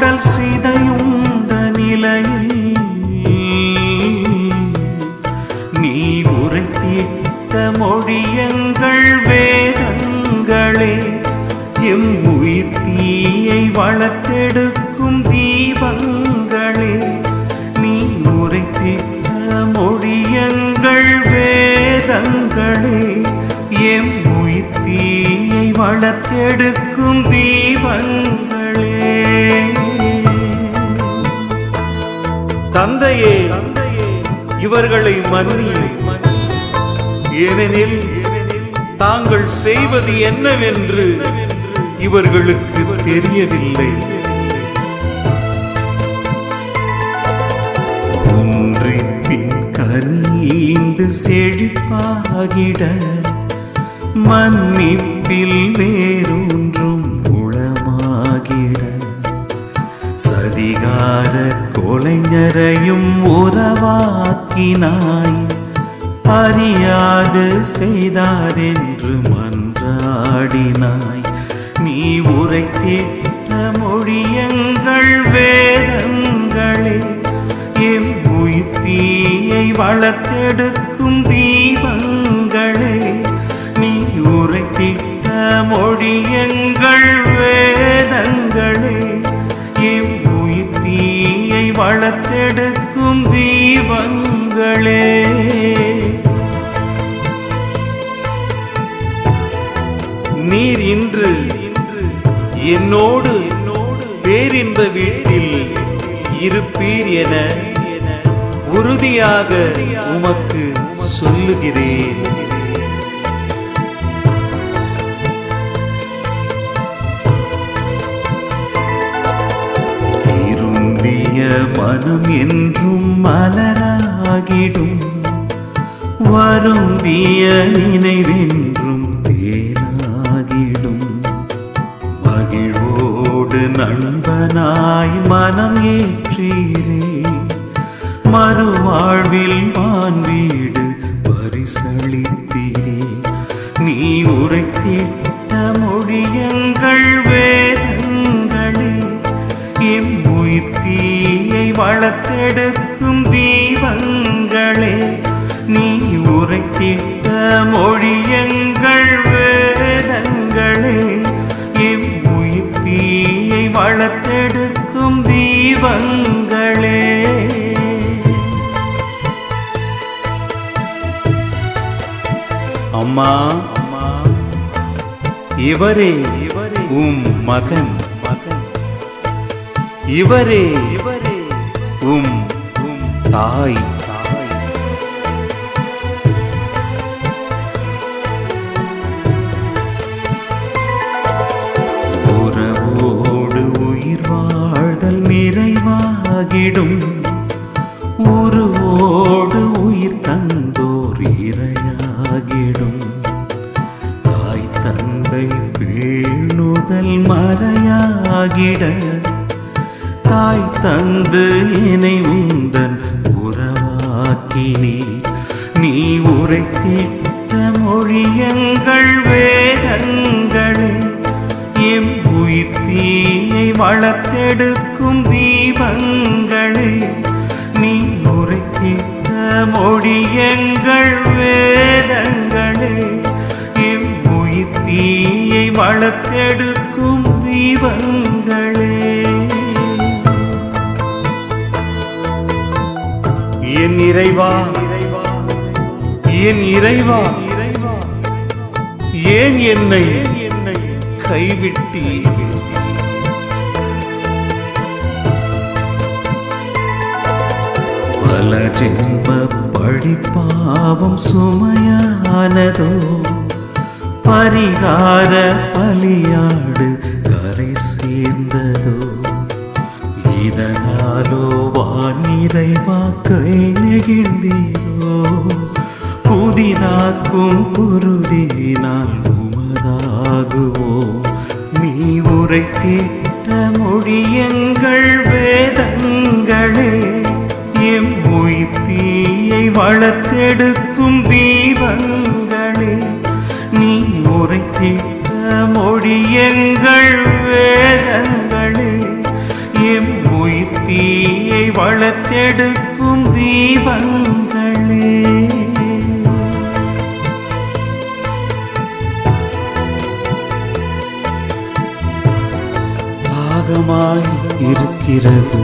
உடல் சிதையுண்ட நிலையில் நீ உரைத்திட்ட மொழியங்கள் வேதங்களே எம் உயிர் தீயை வளர்த்தெடுக்கும் தீபங்களே நீ உரைத்திட்ட மொழியங்கள் வேதங்களே எம் உயிர் தீயை வளர்த்தெடுக்கும் தீபங்களே. தந்தையே, இவர்களை மன்னியும், ஏனெனில் தாங்கள் செய்வது என்னவென்று இவர்களுக்கு தெரியவில்லை. ஒன்றி பின் கனிந்து செழிப்பாகிட மன்னிப்பில் வேறொன்றும் உளமாகிட சதிகார கொலைஞரையும் உறவாக்கினாய் அறியாது செய்தாரென்று மன்றாடினாய். நீ உரைத்திட்ட மொழியங்கள் வேதங்களே எம் உயிர் தீயை வளர்த்தெடுக்கும் தீபங்களே நீ உரைத்திட்ட மொழியங்கள் வேதங்களே எம் உயிர் தீயை வளர்த்தெடுக்கும் தீபங்களே. நீர் இன்று என்னோடு பேரின்ப வீட்டில் இருப்பீர் என உறுதியாக உமக்கு சொல்லுகிறேன். திருந்திய மனம் என்றும் மலராகிடும் வருந்திய நினைவென்றும் தேனாகிடும். மகிழ்வோடு நண்பனாய் மனம் ஏற்றீரே மறுவாழ்வில் வான்வீடு பரிசளித்தீரே. நீ உரைத்திட்ட மொழியங்கள் வேதங்களே எம் உயிர் தீயை வளர்த்தெடுக்கும் தீபங்களே நீ உரைத்திட்ட மொழியங்கள் வேதங்களே எம் உயிர் தீயை வளர்த்தெடுக்கும் தீபங்களே. அம்மா, இவரே உம் மகன், இவரே உம் தாய். உறவோடு உயிர் வாழ்தல் நிறைவாகிடும் உருவோடு உயிர் தந்தோர் இரையாகிடும். தாய் தந்தை பேணுதல் மறையாகிட தாய் தந்து இணை உந்தன் உறவாக்கினீர். நீ உரைத்திட்ட மொழியங்கள் வேதங்களே எம் உயிர் தீயை வளர்த்தெடுக்கும் தீபங்களே நீ உரைத்திட்ட மொழியங்கள் வேதங்களே எம் உயிர் தீயை வளர்த்தெடுக்கும் தீபங்களே. என் இறைவா, என் இறைவா, ஏன் என்னை கைவிட்டீர்? பல ஜென்ம பழிப்பாவம் சுமையானதோ பரிகார பலியாடு கரை சேர்ந்ததோ இதனாலோ வானிறைவா கை நெகிழ்ந்தீரோ புதிதாக்கும் குருதினால் உமதாகுவோம். நீ உரைத்திட்ட மொழியங்கள் வேதங்களே எம் உயிர் தீயை வளர்த்தெடுக்கும் தீபங்களே நீ உரைத்திட்ட மொழியங்கள் வேதங்களே எம் வளர்த்தெடுக்கும் தீபங்களே. தாகமாய் இருக்கிறது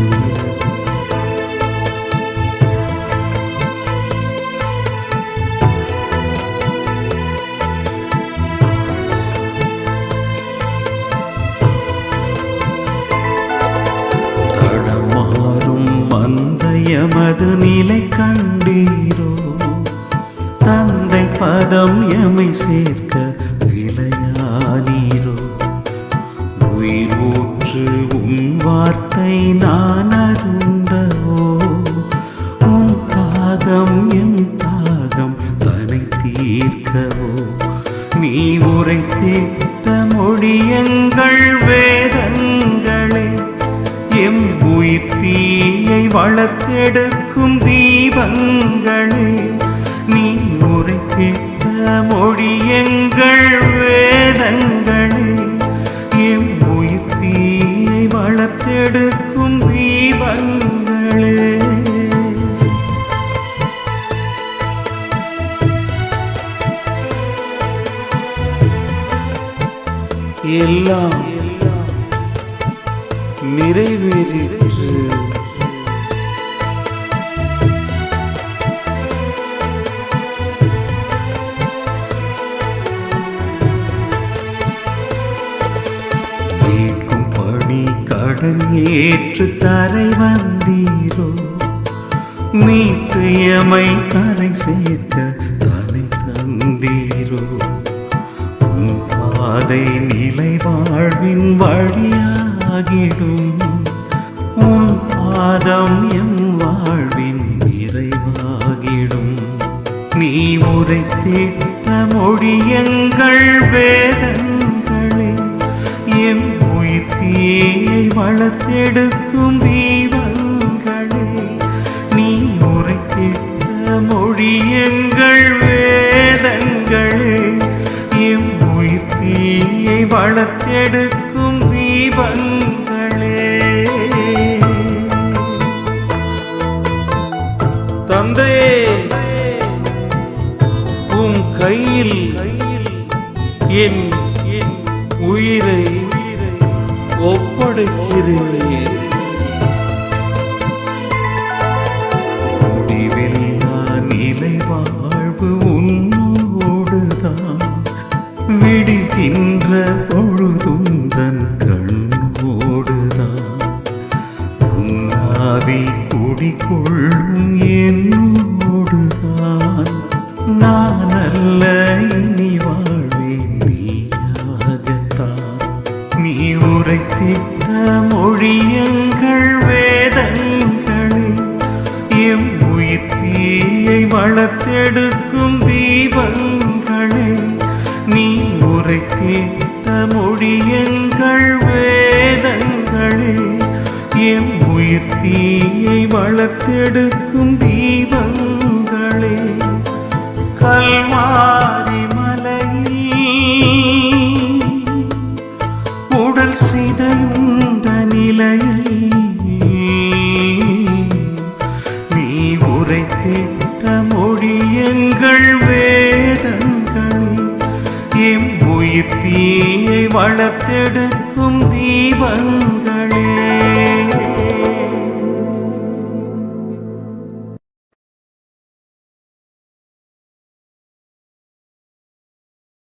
எமது நிலை கண்டீரோ, தந்தை பதம் எமை சேர்க்க விளையானீரோ. உயிர் ஊற்று உன் வார்த்தை நான் அருந்தவோ, உன் தாகம் என் தாகம் தனை தீர்க்கவோ. நீ உரைத்திட்ட மொழியங்கள் வேதங்களே, எம் உயிர் தீயை வளர்த்தெடுக்கும் தீபங்களே. நீ உரைத்திட்ட மொழியங்கள் வேதங்களே, எம் உயிர் தீயை வளர்த்தெடுக்கும் தீபங்களே. எல்லாம் நிறைவேறிற்று. மீட்கும் பணி கடன் ஏற்று தரை வந்தீரோ, மீட்டு எமை கரை சேர்க்க தனை தந்தீரோ. உன் பாதை நிலை வாழ்வின் வழியாகிடும், உன் பாதம் எம் வாழ்வின் நிறைவாகிடும். நீ உரைத்திட்ட மொழியங்கள் வேதங்களே, எம் உயிர் தீயை வளர்த்தெடுக்கும் தீபங்களே. நீ உரைத்திட்ட மொழியங்கள் வேதங்களே, எம் உயிர் தீயை வளர்த்தெடுக்கும் தீபங்களே. தந்தையே, உம் கையில் என் உயிரை ஒப்படைக்கிறேன். முடிவில்லா நிலை வாழ்வு உன்னோடுதான், விடுகின்ற பொழுதும் தன் கண்ணோடுதான். உன்னாவி குடிகொள்ளும் என்னோடுதான், நான் அல்ல இனி வாழ்வேன் நீயாகத்தான். நீ உரைத்திட்ட மொழியங்கள் வேதங்களே, எம் உயிர் தீயை வளர்த்தெடுக்கும் தீபங்களே. நீ உரைத்திட்ட மொழியங்கள் வேதங்களே, எம் உயிர் தீயை வளர்த்தெடுக்கும் தீபங்களே. கல்வாரி மலையில் உடல் சிதையுண்ட நிலையில், நீ உரைத்திட்ட மொழியங்கள் வேதங்களே, எம் உயிர் தீயை வளர்த்தெடுக்கும் தீபங்கள்.